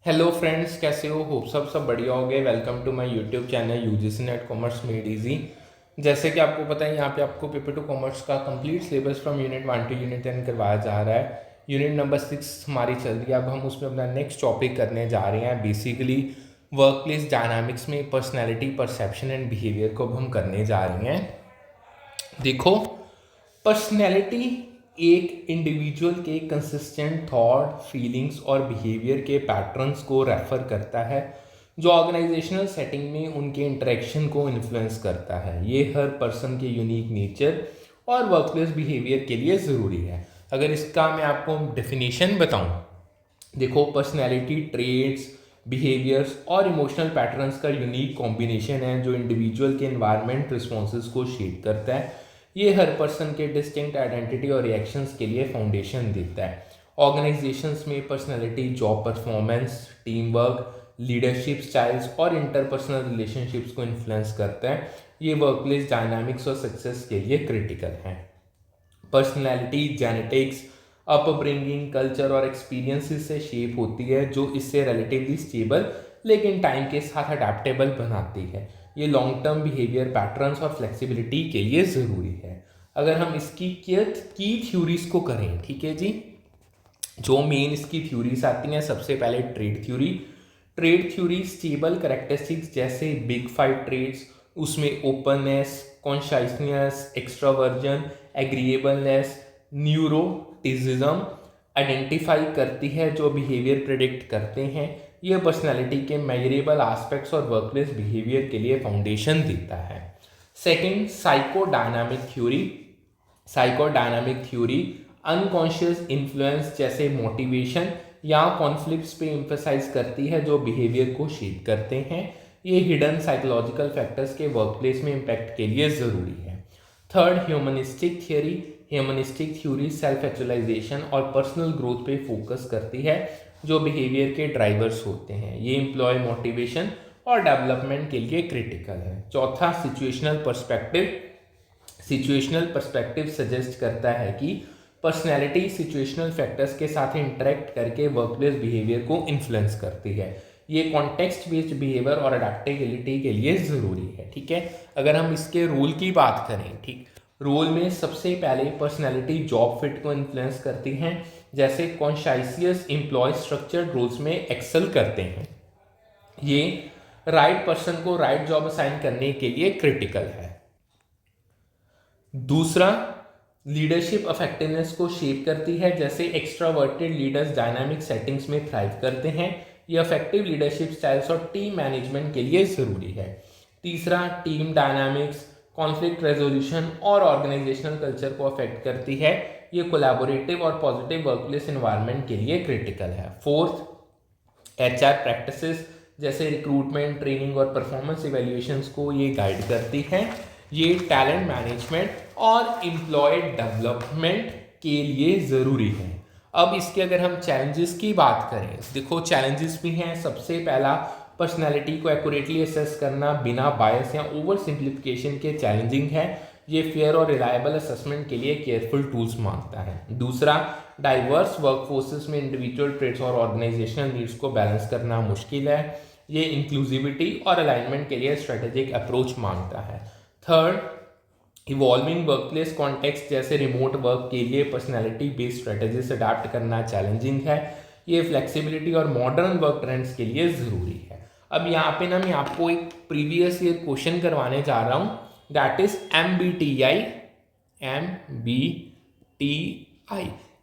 Hello friends, कैसे हो? Hope सब बढ़िया हो गए। Welcome to my YouTube channel UGC NET commerce made easy. जैसे कि आपको पता है, यहाँ पे आपको पेपर टू कॉमर्स का complete syllabus from unit 1 to unit 10 करवाया जा रहा है। यूनिट नंबर 6 हमारी चल रही है। अब हम उसमें अपना नेक्स्ट टॉपिक करने जा रहे हैं। बेसिकली वर्क प्लेस डायनामिक्स में पर्सनैलिटी, परसेप्शन एंड बिहेवियर को अब हम करने जा रहे हैं। देखो, पर्सनैलिटी एक इंडिविजुअल के कंसिस्टेंट थॉट, फीलिंग्स और बिहेवियर के पैटर्न्स को रेफर करता है जो ऑर्गेनाइजेशनल सेटिंग में उनके इंटरेक्शन को इन्फ्लुएंस करता है। ये हर पर्सन के यूनिक नेचर और वर्कप्लेस बिहेवियर के लिए ज़रूरी है। अगर इसका मैं आपको डेफिनेशन बताऊं, देखो, पर्सनैलिटी ट्रेड्स, बिहेवियर्स और इमोशनल पैटर्न्स का यूनिक कॉम्बिनेशन है जो इंडिविजुअल के एनवायरनमेंट रिस्पॉन्सेज को शेप करता है। ये हर पर्सन के डिस्टिंक्ट आइडेंटिटी और रिएक्शंस के लिए फाउंडेशन देता है। ऑर्गेनाइजेशंस में personality job performance, team work, leadership styles और इंटरपर्सनल रिलेशनशिप्स को इन्फ्लुएंस करता है। ये वर्कप्लेस डायनामिक्स और सक्सेस के लिए क्रिटिकल है। पर्सनैलिटी जेनेटिक्स, अपब्रिंगिंग, कल्चर और एक्सपीरियंसेस से शेप होती है जो इससे रिलेटिवली स्टेबल लेकिन टाइम के साथ अडेप्टेबल बनाती है। ये लॉन्ग टर्म बिहेवियर पैटर्न्स और फ्लेक्सिबिलिटी के लिए ज़रूरी है। अगर हम इसकी की थ्योरीज को करें, ठीक है जी, जो मेन इसकी थ्योरीज आती हैं, सबसे पहले trade theory. Trade theory stable characteristics जैसे बिग 5 ट्रेड्स, उसमें openness, consciousness, extraversion, agreeableness, neuroticism identify करती है जो बिहेवियर प्रिडिक्ट करते हैं। यह पर्सनालिटी के मेजरेबल एस्पेक्ट्स और वर्कप्लेस बिहेवियर के लिए फाउंडेशन देता है। Second, psychodynamic theory. Psychodynamic theory unconscious influence जैसे मोटिवेशन या कॉन्फ्लिक्ट्स पे एम्फसाइज करती है जो बिहेवियर को शेप करते हैं। ये हिडन साइकोलॉजिकल फैक्टर्स के वर्कप्लेस में इम्पैक्ट के लिए ज़रूरी है। Third, humanistic theory. Humanistic theory self actualisation और पर्सनल ग्रोथ पे फोकस करती है जो बिहेवियर के ड्राइवर्स होते हैं। ये एम्प्लॉय मोटिवेशन और डेवलपमेंट के लिए क्रिटिकल है। चौथा, situational perspective. Situational perspective suggest करता है कि पर्सनैलिटी सिचुएशनल फैक्टर्स के साथ इंटरेक्ट करके वर्कप्लेस बिहेवियर को इन्फ्लुएंस करती है। ये कॉन्टेक्स्ट बेस्ड बिहेवियर और अडेप्टेबिलिटी के लिए ज़रूरी है। ठीक है, अगर हम इसके रोल की बात करें, ठीक, रोल में सबसे पहले पर्सनैलिटी जॉब फिट को इन्फ्लुएंस करती हैं। जैसे कॉन्शियस एम्प्लॉय स्ट्रक्चर्ड रोल्स में एक्सेल करते हैं। ये राइट पर्सन को राइट जॉब असाइन करने के लिए क्रिटिकल है। दूसरा, लीडरशिप इफेक्टिवनेस को शेप करती है। जैसे एक्स्ट्रावर्टेड लीडर्स डायनामिक सेटिंग्स में थ्राइव करते हैं। ये इफेक्टिव लीडरशिप स्टाइल्स और टीम मैनेजमेंट के लिए ज़रूरी है। तीसरा, टीम डायनामिक्स, कॉन्फ्लिक्ट रेजोल्यूशन और ऑर्गेनाइजेशनल कल्चर को अफेक्ट करती है। ये कोलैबोरेटिव और पॉजिटिव वर्कप्लेस एनवायरनमेंट के लिए क्रिटिकल है। फोर्थ, एचआर प्रैक्टिसेस जैसे रिक्रूटमेंट, ट्रेनिंग और परफॉर्मेंस इवैल्यूएशंस को ये गाइड करती हैं। ये टैलेंट मैनेजमेंट और एम्प्लॉय डेवलपमेंट के लिए ज़रूरी है। अब इसके अगर हम चैलेंजेस की बात करें, देखो चैलेंजेस भी हैं। सबसे पहला, पर्सनैलिटी को एक्यूरेटली असेस करना बिना बायस या ओवर सिंप्लीफिकेशन के चैलेंजिंग है। ये फेयर और रिलायबल असेसमेंट के लिए केयरफुल टूल्स मांगता है। दूसरा, डाइवर्स वर्कफोर्सेस में इंडिविजुअल ट्रेड्स और ऑर्गेनाइजेशनल नीड्स को बैलेंस करना मुश्किल है। ये इंक्लूसिविटी और अलाइनमेंट के लिए स्ट्रेटेजिक अप्रोच मांगता है। थर्ड, इवॉल्विंग वर्कप्लेस कॉन्टेक्स्ट जैसे रिमोट वर्क के लिए पर्सनैलिटी बेस्ड स्ट्रेटेजी से अडाप्ट करना चैलेंजिंग है। ये फ्लेक्सिबिलिटी और मॉडर्न वर्क ट्रेंड्स के लिए ज़रूरी है। अब यहाँ पे ना मैं आपको एक प्रीवियस ईयर क्वेश्चन करवाने जा रहा हूँ, दैट इज MBTI। MBTI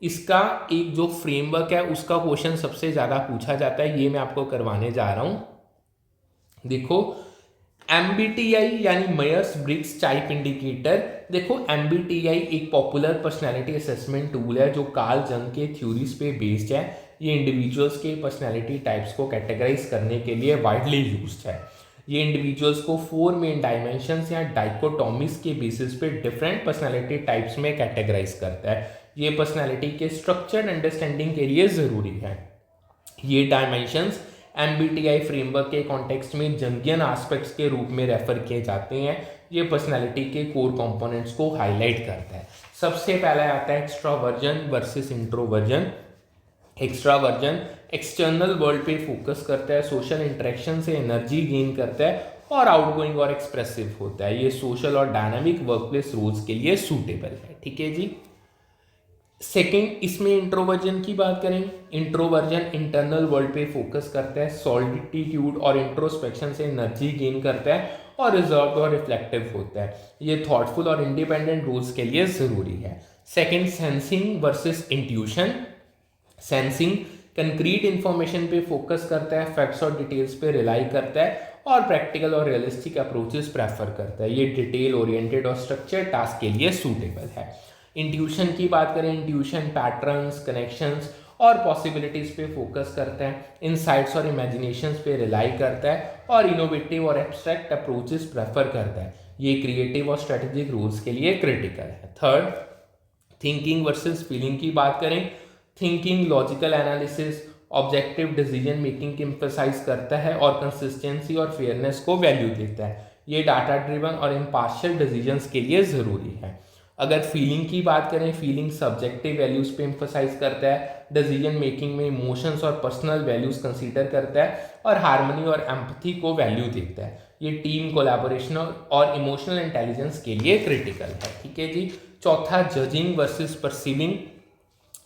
इसका एक जो फ्रेमवर्क है उसका क्वेश्चन सबसे ज़्यादा पूछा जाता है। ये मैं आपको करवाने जा रहा हूँ। देखो, MBTI यानी मायर्स ब्रिग्स टाइप इंडिकेटर। देखो, MBTI एक पॉपुलर पर्सनैलिटी असेसमेंट टूल है जो कार्ल जंग के थ्योरीज पे बेस्ड है। ये इंडिविजुअल्स के पर्सनैलिटी टाइप्स को कैटेगराइज करने के लिए वाइडली यूज्ड है। ये इंडिविजुअल्स को 4 मेन डायमेंशंस या डाइकोटॉमीज के बेसिस पे डिफरेंट पर्सनैलिटी टाइप्स में कैटेगराइज करता है। ये पर्सनैलिटी के स्ट्रक्चर्ड अंडरस्टैंडिंग के लिए ज़रूरी है। ये डायमेंशंस MBTI फ्रेमवर्क के कॉन्टेक्स्ट में जंगियन एस्पेक्ट्स के रूप में रेफर किए जाते हैं। ये पर्सनैलिटी के कोर कंपोनेंट्स को हाईलाइट करता है। सबसे पहला आता है extroversion versus introversion. Extraversion external world पे फोकस करता है, सोशल इंटरेक्शन से एनर्जी गेन करता है और आउटगोइंग और एक्सप्रेसिव होता है। ये सोशल और डायनामिक वर्कप्लेस रोल्स के लिए सूटेबल है। ठीक है जी। सेकंड, इसमें इंट्रोवर्जन की बात करें, इंट्रोवर्जन इंटरनल वर्ल्ड पे फोकस करता है, सॉलिट्यूड और इंट्रोस्पेक्शन से एनर्जी गेन करता है और रिजर्व और रिफ्लेक्टिव होता है। ये थॉटफुल और इंडिपेंडेंट रोल्स के लिए ज़रूरी है। Second, sensing versus intuition. Sensing concrete information पे फोकस करता है, फैक्ट्स और डिटेल्स पे रिलाई करता है और प्रैक्टिकल और रियलिस्टिक अप्रोचेस प्रेफर करता है। ये डिटेल ओरिएंटेड और स्ट्रक्चर टास्क के लिए सूटेबल है। इंट्यूशन की बात करें, इंट्यूशन पैटर्न्स, कनेक्शंस और पॉसिबिलिटीज़ पे फोकस करता है, इनसाइट्स और इमेजिनेशंस पे रिलाई करता है और इनोवेटिव और एब्स्ट्रैक्ट अप्रोचेस प्रेफर करता है। ये क्रिएटिव और स्ट्रेटेजिक रोल्स के लिए क्रिटिकल है। थर्ड, थिंकिंग वर्सेस फीलिंग की बात करें, thinking logical analysis, objective decision making की एम्फसाइज करता है और कंसिस्टेंसी और फेयरनेस को वैल्यू देता है। ये डाटा ड्रिवन और इम्पार्शियल डिसीजंस के लिए ज़रूरी है। अगर फीलिंग की बात करें, फीलिंग सब्जेक्टिव वैल्यूज़ पे एम्फसाइज करता है, डिसीजन मेकिंग में इमोशंस और पर्सनल वैल्यूज़ कंसीडर करता है और हार्मनी और एम्पथी को वैल्यू देता है। ये टीम कोलैबोरेशन और इमोशनल इंटेलिजेंस के लिए क्रिटिकल है। ठीक है जी। चौथा, judging versus perceiving.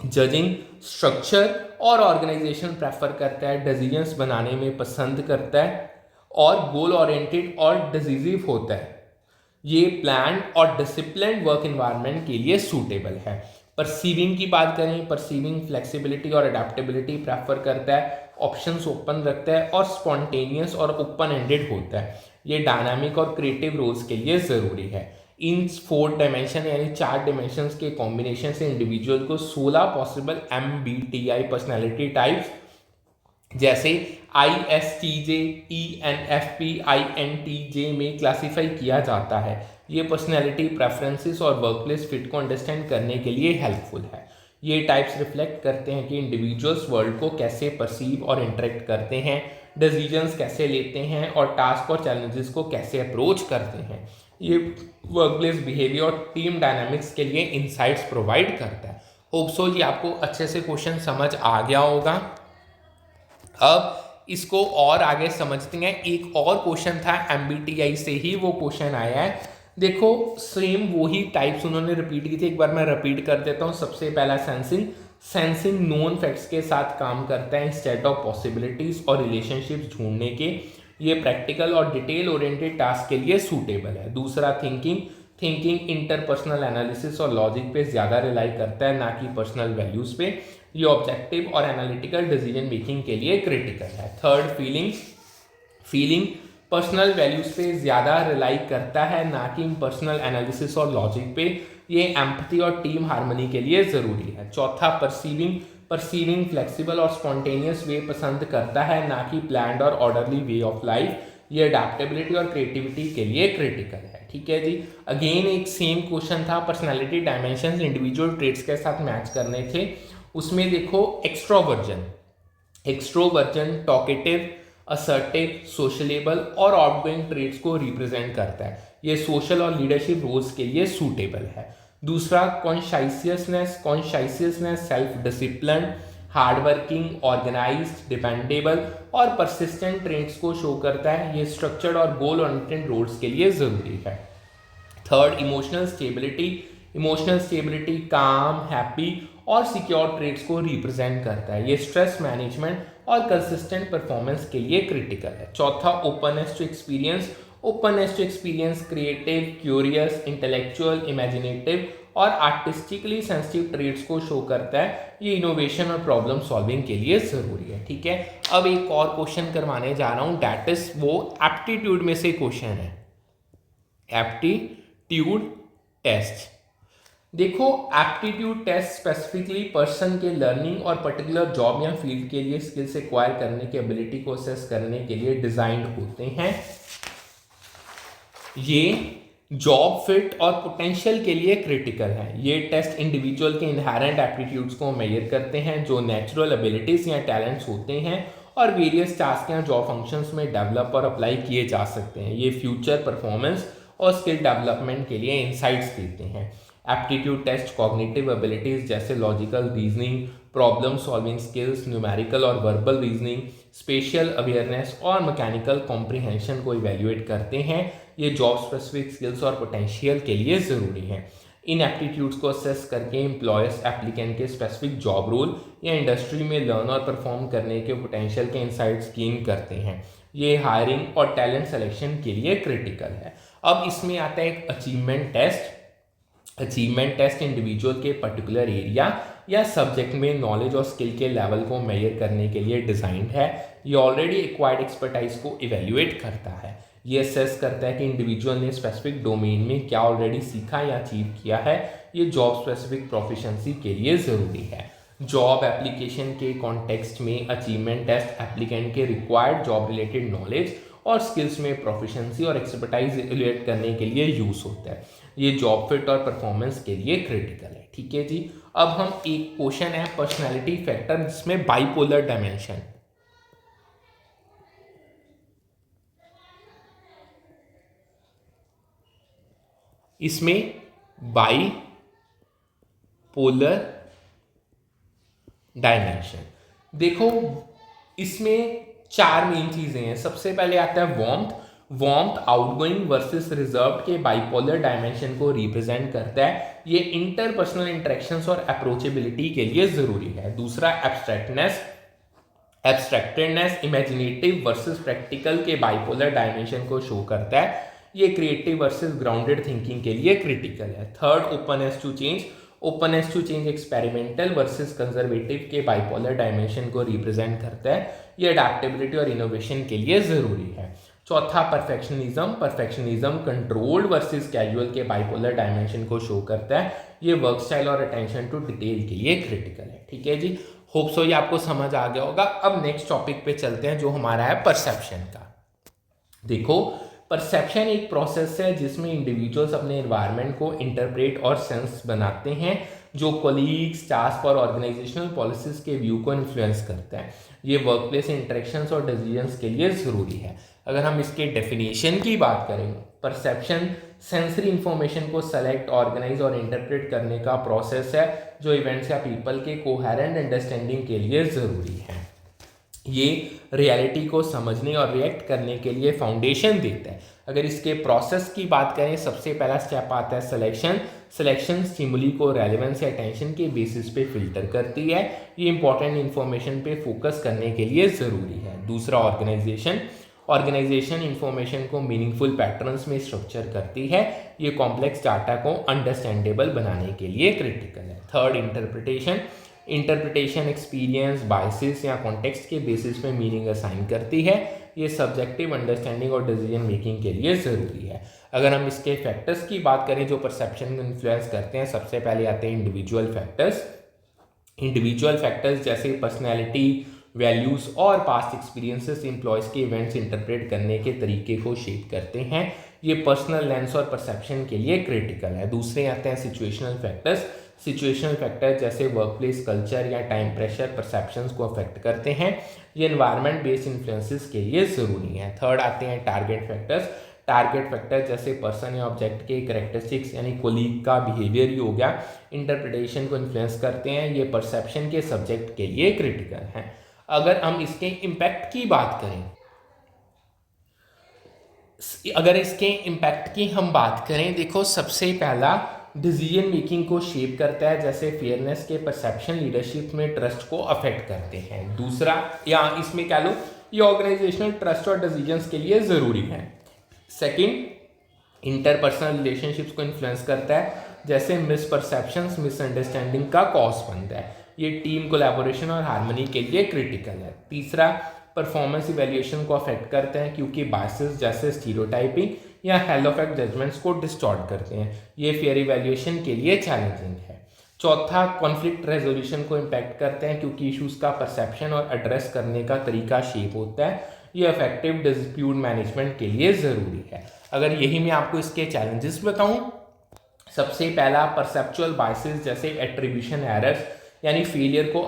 Judging structure और ऑर्गेनाइजेशन प्रेफर करता है, डिसीजंस बनाने में पसंद करता है और गोल ओरिएंटेड और डिसीजिव होता है। ये प्लान और डिसिप्लिन वर्क एनवायरनमेंट के लिए सूटेबल है। परसीविंग की बात करें, परसीविंग फ्लेक्सिबिलिटी और अडेप्टेबिलिटी प्रेफर करता है, ऑप्शंस ओपन रखता है और स्पॉन्टेनियस और ओपन एंडेड होता है। ये डायनामिक और क्रिएटिव रोल्स के लिए ज़रूरी है। इन 4 डायमेंशन यानी 4 डायमेंशंस के कॉम्बिनेशन से इंडिविजुअल को 16 पॉसिबल MBTI पर्सनैलिटी टाइप्स जैसे ISTJ, ENFP, INTJ में क्लासीफाई किया जाता है। ये पर्सनैलिटी प्रेफरेंसेस और वर्कप्लेस फिट को अंडरस्टैंड करने के लिए हेल्पफुल है। ये टाइप्स रिफ्लेक्ट करते हैं कि इंडिविजुअल्स वर्ल्ड को कैसे परसीव और इंटरेक्ट करते हैं, डिसीजंस कैसे लेते हैं और टास्क और चैलेंजेस को कैसे अप्रोच करते हैं। ये वर्कप्लेस बिहेवियर और टीम डायनामिक्स के लिए इंसाइट्स प्रोवाइड करता है। होप सो ये आपको अच्छे से क्वेश्चन समझ आ गया होगा। अब इसको और आगे समझते हैं। एक और क्वेश्चन था MBTI से ही वो क्वेश्चन आया है। देखो सेम वही टाइप्स उन्होंने रिपीट की थी, एक बार मैं रिपीट कर देता हूँ। सबसे पहला सेंसिंग नोन फैक्ट्स के साथ काम करता है इंस्टेड ऑफ पॉसिबिलिटीज और रिलेशनशिप्स ढूंढने के। ये प्रैक्टिकल और डिटेल ओरिएंटेड टास्क के लिए सूटेबल है। दूसरा, थिंकिंग इंटरपर्सनल एनालिसिस और लॉजिक पे ज़्यादा रिलाई करता है, ना कि पर्सनल वैल्यूज़ पे। ये ऑब्जेक्टिव और एनालिटिकल डिसीजन मेकिंग के लिए क्रिटिकल है। थर्ड, फीलिंग पर्सनल वैल्यूज़ पे ज़्यादा रिलाई करता है, ना कि पर्सनल एनालिसिस और लॉजिक पे। ये एम्पैथी और टीम हार्मनी के लिए ज़रूरी है। चौथा, परसीविंग फ्लेक्सिबल और स्पॉन्टेनियस वे पसंद करता है, ना कि प्लान्ड और ऑर्डरली वे ऑफ लाइफ। ये अडेप्टेबिलिटी और क्रिएटिविटी के लिए क्रिटिकल है। ठीक है जी। अगेन एक सेम क्वेश्चन था, पर्सनैलिटी डायमेंशंस इंडिविजुअल ट्रेट्स के साथ मैच करने थे। उसमें देखो एक्सट्रोवर्जन टॉकेटिव, असर्टिव, सोशलेबल और आउटगोइंग ट्रेट्स को रिप्रेजेंट करता है। ये सोशल और लीडरशिप रोल्स के लिए सूटेबल है। दूसरा, consciousness self discipline, hardworking, organised, dependable और परसिस्टेंट ट्रेट्स को शो करता है। ये स्ट्रक्चर्ड और गोल ओरिएंटेड रोल्स के लिए ज़रूरी है। Third, emotional stability calm, happy और सिक्योर ट्रेट्स को रिप्रेजेंट करता है। ये स्ट्रेस मैनेजमेंट और कंसिस्टेंट परफॉर्मेंस के लिए क्रिटिकल है। चौथा, openness to experience creative, curious, intellectual, imaginative और आर्टिस्टिकली सेंसिटिव ट्रेट्स को शो करता है। ये इनोवेशन और प्रॉब्लम सॉल्विंग के लिए ज़रूरी है। ठीक है। अब एक और क्वेश्चन करवाने जा रहा हूँ, डैट इज वो एप्टीट्यूड में से क्वेश्चन है, एप्टीट्यूड टेस्ट। देखो एप्टीट्यूड टेस्ट स्पेसिफिकली पर्सन के लर्निंग और पर्टिकुलर जॉब या फील्ड के लिए स्किल्स एक्वायर करने की एबिलिटी को असेस करने के लिए डिजाइंड होते हैं। ये जॉब फिट और पोटेंशियल के लिए क्रिटिकल है। ये टेस्ट इंडिविजुअल के इनहेरेंट एप्टीट्यूड्स को मेजर करते हैं, जो नेचुरल एबिलिटीज या टैलेंट्स होते हैं और वेरियस टास्क या जॉब फंक्शंस में डेवलप और अप्लाई किए जा सकते हैं। ये फ्यूचर परफॉर्मेंस और स्किल डेवलपमेंट के लिए इंसाइट्स देते हैं। एप्टीट्यूड टेस्ट कॉग्निटिव एबिलिटीज जैसे logical reasoning, problem solving skills, numerical और वर्बल रीजनिंग, स्पेशल अवेयरनेस और मैकेनिकल कॉम्प्रिहेंशन को इवेल्युएट करते हैं। ये जॉब स्पेसिफिक स्किल्स और पोटेंशियल के लिए ज़रूरी हैं। इन एप्टीट्यूड्स को असेस करके एम्प्लॉयर्स एप्लीकेंट के स्पेसिफिक जॉब रोल या इंडस्ट्री में लर्न और परफॉर्म करने के पोटेंशियल के इंसाइट्स गेन करते हैं। ये हायरिंग और टैलेंट सिलेक्शन के लिए क्रिटिकल है। अब इसमें आता है एक achievement test. Achievement test individual के पर्टिकुलर एरिया या सब्जेक्ट में नॉलेज और स्किल के लेवल को मेजर करने के लिए डिज़ाइंड है। ये ऑलरेडी एक्वायर्ड एक्सपर्टाइज को इवेल्युएट करता है। ये असेस करता है कि इंडिविजुअल ने स्पेसिफिक डोमेन में क्या ऑलरेडी सीखा या अचीव किया है। ये जॉब स्पेसिफिक प्रोफिशिएंसी के लिए ज़रूरी है। जॉब एप्लीकेशन के कॉन्टेक्स्ट में अचीवमेंट टेस्ट एप्लीकेंट के रिक्वायर्ड जॉब रिलेटेड नॉलेज और स्किल्स में प्रोफिशिएंसी और एक्सपर्टाइज इवेल्युएट करने के लिए यूज़ होता है। ये जॉब फिट और परफॉर्मेंस के लिए क्रिटिकल है। ठीक है जी। अब हम एक क्वेश्चन है पर्सनैलिटी फैक्टर जिसमें बाइपोलर डायमेंशन। इसमें बाई पोलर डायमेंशन देखो, इसमें 4 मेन चीजें हैं। सबसे पहले आता है वार्मथ आउटगोइंग वर्सेस रिजर्व्ड के बाइपोलर डायमेंशन को रिप्रेजेंट करता है। ये इंटरपर्सनल इंटरेक्शंस और अप्रोचेबिलिटी के लिए जरूरी है। दूसरा एब्स्ट्रैक्टेडनेस इमेजिनेटिव वर्सेस प्रैक्टिकल के बाइपोलर डायमेंशन को शो करता है। ये क्रिएटिव वर्सेस ग्राउंडेड थिंकिंग के लिए क्रिटिकल है। Third openness to change experimental versus conservative के बाइपोलर डायमेंशन को रिप्रेजेंट करता है। ये अडेप्टेबिलिटी और इनोवेशन के लिए जरूरी है। चौथा परफेक्शनिज्म कंट्रोल्ड वर्सेस कैजुअल के बाइपोलर डायमेंशन को शो करता है। ये वर्क स्टाइल और अटेंशन टू डिटेल के लिए क्रिटिकल है। ठीक है जी, होप सो ये आपको समझ आ गया होगा। अब नेक्स्ट टॉपिक पे चलते हैं जो हमारा है परसेप्शन का। देखो, परसेप्शन एक प्रोसेस है जिसमें इंडिविजुअल्स अपने एनवायरनमेंट को इंटरप्रेट और सेंस बनाते हैं, जो कोलीग्स, टास्क और ऑर्गेनाइजेशनल पॉलिसीज के व्यू को इन्फ्लुएंस करता है। ये वर्कप्लेस इंटरेक्शंस और डिसीजंस के लिए ज़रूरी है। अगर हम इसके डेफिनेशन की बात करें, परसेप्शन सेंसरी इंफॉर्मेशन को सेलेक्ट, ऑर्गेनाइज और इंटरप्रेट करने का प्रोसेस है जो इवेंट्स या पीपल के कोहेरेंट अंडरस्टैंडिंग के लिए ज़रूरी है। ये रियलिटी को समझने और रिएक्ट करने के लिए फाउंडेशन देता है। अगर इसके प्रोसेस की बात करें, सबसे पहला स्टेप आता है सिलेक्शन स्टिमुली को रेलेवेंस या अटेंशन के बेसिस पे फिल्टर करती है। ये इंपॉर्टेंट इंफॉर्मेशन पे फोकस करने के लिए ज़रूरी है। दूसरा ऑर्गेनाइजेशन इंफॉर्मेशन को मीनिंगफुल पैटर्न्स में स्ट्रक्चर करती है। ये कॉम्प्लेक्स डाटा को अंडरस्टैंडेबल बनाने के लिए क्रिटिकल है। थर्ड इंटरप्रिटेशन एक्सपीरियंस, बायसेस या कॉन्टेक्स्ट के बेसिस पे मीनिंग असाइन करती है। ये सब्जेक्टिव अंडरस्टैंडिंग और डिसीजन मेकिंग के लिए ज़रूरी है। अगर हम इसके फैक्टर्स की बात करें जो परसेप्शन को इन्फ्लुएंस करते हैं, सबसे पहले आते हैं इंडिविजुअल फैक्टर्स जैसे पर्सनैलिटी, वैल्यूज़ और पास्ट एक्सपीरियंसेस एम्प्लॉयज़ के इवेंट्स इंटरप्रेट करने के तरीके को शेप करते हैं। ये पर्सनल लेंस और परसेप्शन के लिए क्रिटिकल है। दूसरे आते हैं सिचुएशनल फैक्टर जैसे वर्कप्लेस कल्चर या टाइम प्रेशर परसेप्शंस को अफेक्ट करते हैं। ये एनवायरनमेंट बेस्ड इन्फ्लुएंसेस के लिए ज़रूरी है। थर्ड आते हैं टारगेट फैक्टर्स जैसे पर्सन या ऑब्जेक्ट के कैरेक्टरिस्टिक्स यानी कोलीग का बिहेवियर ही हो गया, इंटरप्रिटेशन को इन्फ्लुएंस करते हैं। ये परसेप्शन के सब्जेक्ट के लिए क्रिटिकल हैं। अगर हम इसके इम्पैक्ट की बात करें, देखो सबसे पहला डिसीजन मेकिंग को शेप करता है, जैसे फेयरनेस के परसेप्शन लीडरशिप में ट्रस्ट को अफेक्ट करते हैं। दूसरा, या इसमें कह लो, ये ऑर्गेनाइजेशनल ट्रस्ट और डिसीजंस के लिए ज़रूरी है। सेकंड, इंटरपर्सनल रिलेशनशिप्स को इन्फ्लुएंस करता है, जैसे मिसपरसेप्शंस मिसअंडरस्टैंडिंग का कॉज बनता है। ये टीम कोलैबोरेशन और हार्मनी के लिए क्रिटिकल है। तीसरा, परफॉर्मेंस इवैल्यूएशन को अफेक्ट करते हैं क्योंकि बायसेस जैसे स्टीरियोटाइपिंग या हेलो इफेक्ट जजमेंट्स को डिस्टॉर्ट करते हैं। ये फेयर इवैल्यूएशन के लिए चैलेंजिंग है। चौथा, कॉन्फ्लिक्ट रेजोल्यूशन को इम्पैक्ट करते हैं क्योंकि इश्यूज का परसेप्शन और एड्रेस करने का तरीका शेप होता है। ये इफेक्टिव डिस्प्यूट मैनेजमेंट के लिए ज़रूरी है। अगर यही मैं आपको इसके चैलेंजेस बताऊं, सबसे पहला परसेप्चुअल बायसेस जैसे एट्रीब्यूशन एरर्स यानी फेलियर को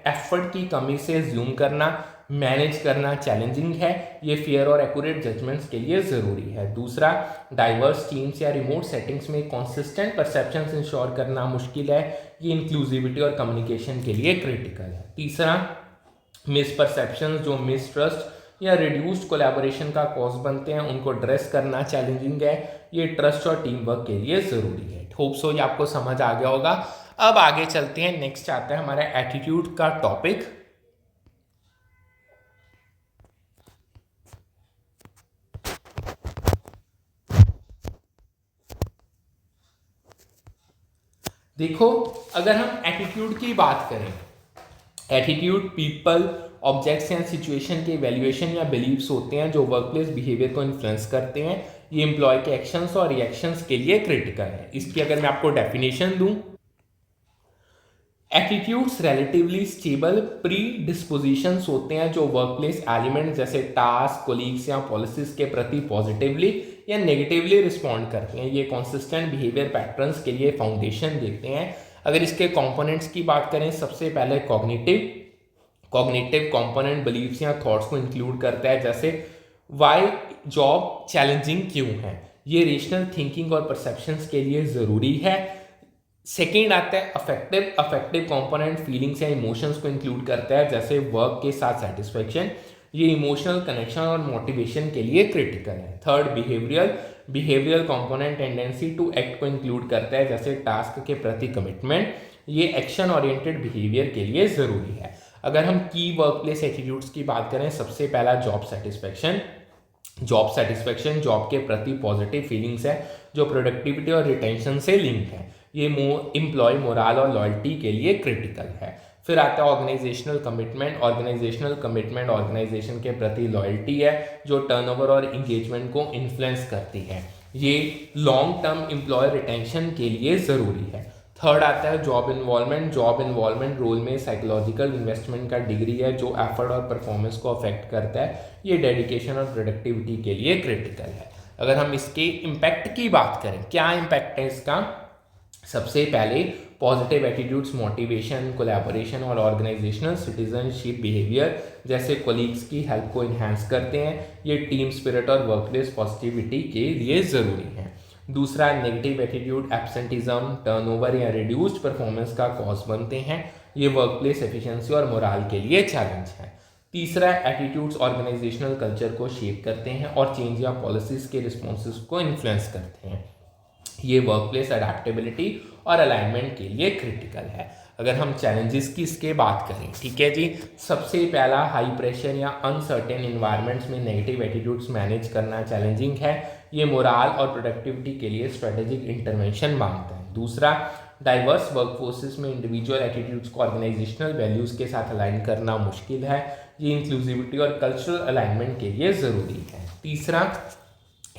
एफर्ट की कमी से ज्यूम करना, मैनेज करना चैलेंजिंग है, ये फेयर और एक्यूरेट जजमेंट्स के लिए ज़रूरी है। दूसरा, डाइवर्स टीम्स या रिमोट सेटिंग्स में कंसिस्टेंट परसेप्शंस इंश्योर करना मुश्किल है, ये इंक्लूसिविटी और कम्युनिकेशन के लिए क्रिटिकल है। तीसरा, मिसपरसेप्शंस जो मिसट्रस्ट या रिड्यूस्ड कोलैबोरेशन का कॉज बनते हैं उनको एड्रेस करना चैलेंजिंग है, ये ट्रस्ट और टीम वर्क के लिए ज़रूरी है। होप सो ये आपको समझ आ गया होगा। अब आगे चलते हैं, नेक्स्ट आता है हमारा एटीट्यूड का टॉपिक। देखो, अगर हम एटीट्यूड की बात करें, एटीट्यूड पीपल, ऑब्जेक्ट्स या सिचुएशन के वैल्यूएशन या बिलीव्स होते हैं जो वर्कप्लेस बिहेवियर को इन्फ्लुएंस करते हैं। ये एम्प्लॉय के एक्शंस और रिएक्शंस के लिए क्रिटिकल है। इसकी अगर मैं आपको डेफिनेशन दूं, एटीट्यूड्स रिलेटिवली स्टेबल प्री डिस्पोजिशंस होते हैं जो वर्कप्लेस एलिमेंट जैसे टास्क, कोलीग्स या पॉलिसीज के प्रति पॉजिटिवली या नेगेटिवली रिस्पॉन्ड करते हैं। ये कंसिस्टेंट बिहेवियर पैटर्न्स के लिए फाउंडेशन देते हैं। अगर इसके कंपोनेंट्स की बात करें, सबसे पहले कॉग्निटिव कंपोनेंट बिलीव्स या थॉट्स को इंक्लूड करता है, जैसे वाई जॉब चैलेंजिंग क्यों है, ये रेशनल थिंकिंग और परसेप्शंस के लिए ज़रूरी है। सेकेंड आता है अफेक्टिव कंपोनेंट फीलिंग्स या इमोशंस को इंक्लूड करता है, जैसे वर्क के साथ सेटिस्फेक्शन, ये इमोशनल कनेक्शन और मोटिवेशन के लिए क्रिटिकल है। Third, behavioural component tendency to act को इंक्लूड करता है, जैसे टास्क के प्रति कमिटमेंट, ये एक्शन ओरिएंटेड बिहेवियर के लिए ज़रूरी है। अगर हम की वर्कप्लेस एटीट्यूड्स की बात करें, सबसे पहला जॉब सेटिस्फेक्शन जॉब के प्रति पॉजिटिव फीलिंग्स है जो प्रोडक्टिविटी और रिटेंशन से लिंक है। ये एम्प्लॉय मोराल और लॉयल्टी के लिए क्रिटिकल है। फिर आता है ऑर्गेनाइजेशन ऑर्गेनाइजेशन के प्रति लॉयल्टी है जो टर्नओवर और इंगेजमेंट को इन्फ्लुएंस करती है। ये लॉन्ग टर्म एम्प्लॉय रिटेंशन के लिए ज़रूरी है। थर्ड आता है जॉब इन्वॉल्वमेंट रोल में साइकोलॉजिकल इन्वेस्टमेंट का डिग्री है जो एफर्ट और परफॉर्मेंस को अफेक्ट करता है। ये डेडिकेशन और प्रोडक्टिविटी के लिए क्रिटिकल है। अगर हम इसके इम्पैक्ट की बात करें, क्या इम्पैक्ट है इसका? सबसे पहले पॉजिटिव एटीट्यूड्स मोटिवेशन, कोलैबोरेशन और ऑर्गेनाइजेशनल सिटीजनशिप बिहेवियर जैसे कोलीग्स की हेल्प को इन्हांस करते हैं। ये टीम स्पिरिट और वर्कप्लेस पॉजिटिविटी के लिए ज़रूरी है। दूसरा, नेगेटिव एटीट्यूड एब्सेंटिज्म, टर्नओवर या रिड्यूस्ड परफॉर्मेंस का कॉज बनते हैं। ये वर्कप्लेस एफिशिएंसी और मोराल के लिए चैलेंज है। तीसरा, एटीट्यूड्स ऑर्गेनाइजेशनल कल्चर को शेप करते हैं और चेंज या पॉलिसीज के रिस्पॉन्सेज को इन्फ्लुएंस करते हैं। ये वर्कप्लेस अडेप्टेबिलिटी और अलाइनमेंट के लिए क्रिटिकल है। अगर हम चैलेंजेस की इसके बात करें, ठीक है जी, सबसे पहला हाई प्रेशर या अनसर्टेन इन्वायरमेंट्स में नेगेटिव एटीट्यूड्स मैनेज करना चैलेंजिंग है। ये मोराल और प्रोडक्टिविटी के लिए स्ट्रेटेजिक इंटरवेंशन मांगता है। दूसरा, डाइवर्स वर्कफोर्सेस में इंडिविजुअल एटीट्यूड्स को ऑर्गेनाइजेशनल वैल्यूज़ के साथ अलाइन करना मुश्किल है। ये इंक्लूसिविटी और कल्चरल अलाइनमेंट के लिए ज़रूरी है। तीसरा,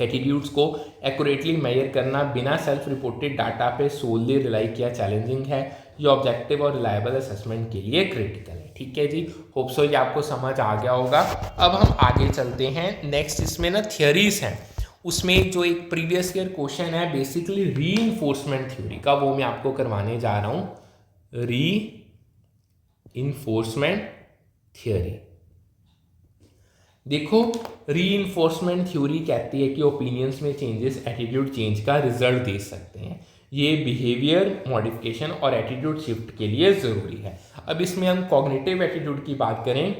एटीट्यूड्स को एक्यूरेटली मेजर करना बिना सेल्फ रिपोर्टेड डाटा पे सोलली रिलाई किया चैलेंजिंग है। ये ऑब्जेक्टिव और रिलायबल असेसमेंट के लिए क्रिटिकल है। ठीक है जी, होप सो ये आपको समझ आ गया होगा। अब हम आगे चलते हैं। नेक्स्ट इसमें ना थियरीज हैं, उसमें जो एक प्रीवियस ईयर क्वेश्चन है बेसिकली रीइंफोर्समेंट थ्योरी का, वो मैं आपको करवाने जा रहा हूँ। रीइंफोर्समेंट थ्योरी, देखो, रीइंफोर्समेंट थ्योरी कहती है कि ओपिनियंस में चेंजेस एटीट्यूड चेंज का रिजल्ट दे सकते हैं। ये बिहेवियर मॉडिफिकेशन और एटीट्यूड शिफ्ट के लिए ज़रूरी है। अब इसमें हम कॉग्निटिव एटीट्यूड की बात करें,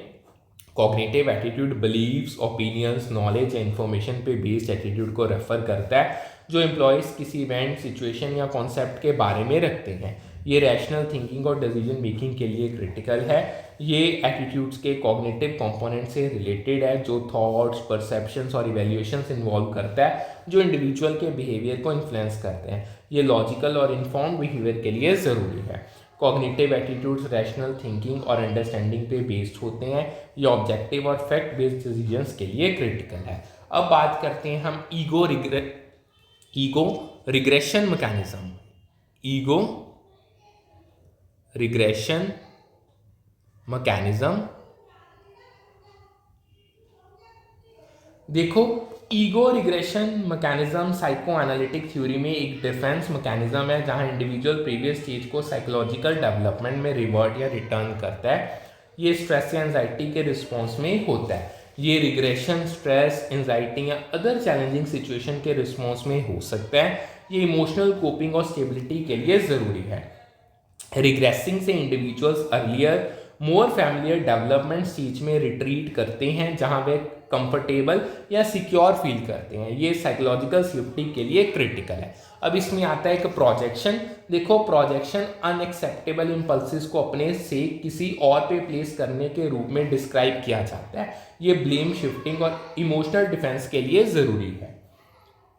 cognitive attitude beliefs, opinions, knowledge या इंफॉर्मेशन पे बेस्ड एटीट्यूड को रेफर करता है जो एम्प्लॉयज़ किसी इवेंट, सिचुएशन या कॉन्सेप्ट के बारे में रखते हैं। ये रैशनल थिंकिंग और डिसीजन मेकिंग के लिए क्रिटिकल है। ये एटीट्यूड्स के कॉग्निटिव कंपोनेंट से रिलेटेड है जो थॉट्स, परसेप्शंस और इवैल्यूएशंस इन्वॉल्व करता है जो इंडिविजुअल के बिहेवियर को इन्फ्लुएंस करते हैं। ये लॉजिकल और इन्फॉर्म्ड बिहेवियर के लिए ज़रूरी है। कॉग्निटिव एटीट्यूड्स रैशनल थिंकिंग और अंडरस्टैंडिंग पे बेस्ड होते हैं। ये ऑब्जेक्टिव और फैक्ट बेस्ड डिसीजंस के लिए क्रिटिकल है। अब बात करते हैं हम ego regression mechanism, ego regression mechanism. देखो, ego regression mechanism psychoanalytic theory में एक डिफेंस मैकेनिज्म है जहां इंडिविजुअल प्रीवियस स्टेज को साइकोलॉजिकल डेवलपमेंट में रिवर्ट या रिटर्न करता है। ये स्ट्रेस या एंजाइटी के रिस्पॉन्स में होता है। ये रिग्रेशन स्ट्रेस, एंजाइटी या अदर चैलेंजिंग सिचुएशन के रिस्पॉन्स में हो सकता है। ये इमोशनल कोपिंग और स्टेबिलिटी के लिए ज़रूरी है। रिग्रेसिंग से इंडिविजुअल्स अर्लियर मोर फैमिलियर डेवलपमेंट स्टेज में रिट्रीट करते हैं, जहां वे कंफर्टेबल या सिक्योर फील करते हैं। ये साइकोलॉजिकल सेफ्टी के लिए क्रिटिकल है। अब इसमें आता है एक प्रोजेक्शन। देखो, प्रोजेक्शन अनएक्सेप्टेबल इम्पल्सिस को अपने से किसी और पे प्लेस करने के रूप में डिस्क्राइब किया जाता है। ये ब्लेम शिफ्टिंग और इमोशनल डिफेंस के लिए ज़रूरी है।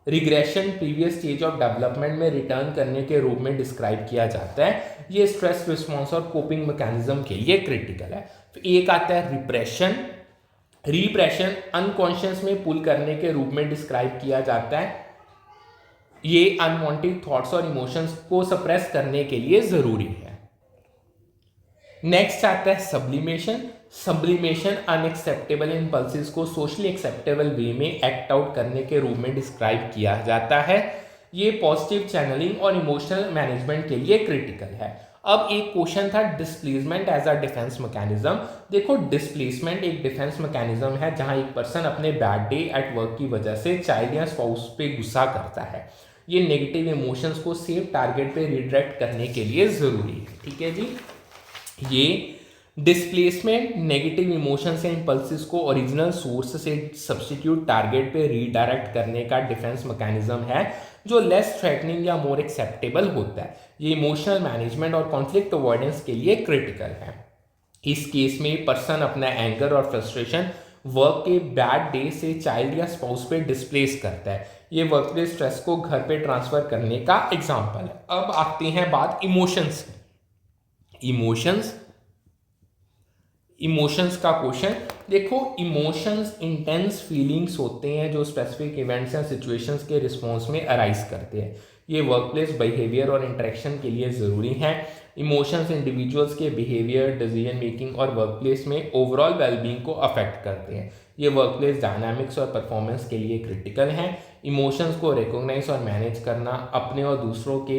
Regression previous stage of development में रिटर्न करने के रूप में डिस्क्राइब किया जाता है। ये स्ट्रेस रिस्पॉन्स और कोपिंग मैकेनिज्म के लिए क्रिटिकल है। फिर एक आता है रिप्रेशन। रिप्रेशन अनकॉन्शियस में पुल करने के रूप में डिस्क्राइब किया जाता है। ये अनवांटेड थॉट्स और इमोशंस को सप्रेस करने के लिए जरूरी है। नेक्स्ट आता है सब्लिमेशन। सब्लिमेशन अनएक्सेप्टेबल इम्पल्सिस को सोशली एक्सेप्टेबल वे में एक्ट आउट करने के रूप में डिस्क्राइब किया जाता है। ये पॉजिटिव चैनलिंग और इमोशनल मैनेजमेंट के लिए क्रिटिकल है। अब एक क्वेश्चन था displacement as a defence mechanism. देखो, डिस्प्लेसमेंट एक डिफेंस मैकेनिज्म है जहां एक पर्सन अपने बैड डे एट वर्क की वजह से चाइल्ड या स्पाउस पे गुस्सा करता है। ये नेगेटिव इमोशंस को सेफ टारगेट पे रिडायरेक्ट करने के लिए जरूरी है। ठीक है जी। ये डिस्प्लेसमेंट नेगेटिव इमोशंस या इंपल्सिस को ओरिजिनल सोर्स से सब्स्टिट्यूट टारगेट पे रीडायरेक्ट करने का डिफेंस मैकेनिज्म है जो लेस थ्रेटनिंग या मोर एक्सेप्टेबल होता है। ये इमोशनल मैनेजमेंट और कॉन्फ्लिक्ट अवॉइडेंस के लिए क्रिटिकल है। इस केस में पर्सन अपना एंगर और फ्रस्ट्रेशन वर्क के बैड डे से चाइल्ड या स्पाउस पे डिस्प्लेस करता है। ये वर्कप्लेस स्ट्रेस को घर पे ट्रांसफर करने का एग्जाम्पल है। अब आते हैं बात इमोशंस की। इमोशंस का क्वेश्चन। देखो, इमोशंस इंटेंस फीलिंग्स होते हैं जो स्पेसिफिक इवेंट्स या सिचुएशंस के रिस्पॉन्स में अराइज करते हैं। ये वर्कप्लेस बिहेवियर और इंटरेक्शन के लिए ज़रूरी हैं। इमोशंस इंडिविजुअल्स के बिहेवियर, डिसीजन मेकिंग और वर्कप्लेस में ओवरऑल वेलबींग को अफेक्ट करते हैं। ये वर्कप्लेस डायनामिक्स और परफॉर्मेंस के लिए क्रिटिकल हैं। इमोशंस को रिकॉग्नाइज और मैनेज करना अपने और दूसरों के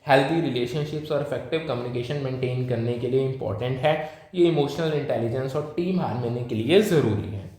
हेल्दी रिलेशनशिप्स और इफेक्टिव कम्युनिकेशन मेंटेन करने के लिए इंपॉर्टेंट है। ये इमोशनल इंटेलिजेंस और टीम हार्मनी के लिए ज़रूरी है।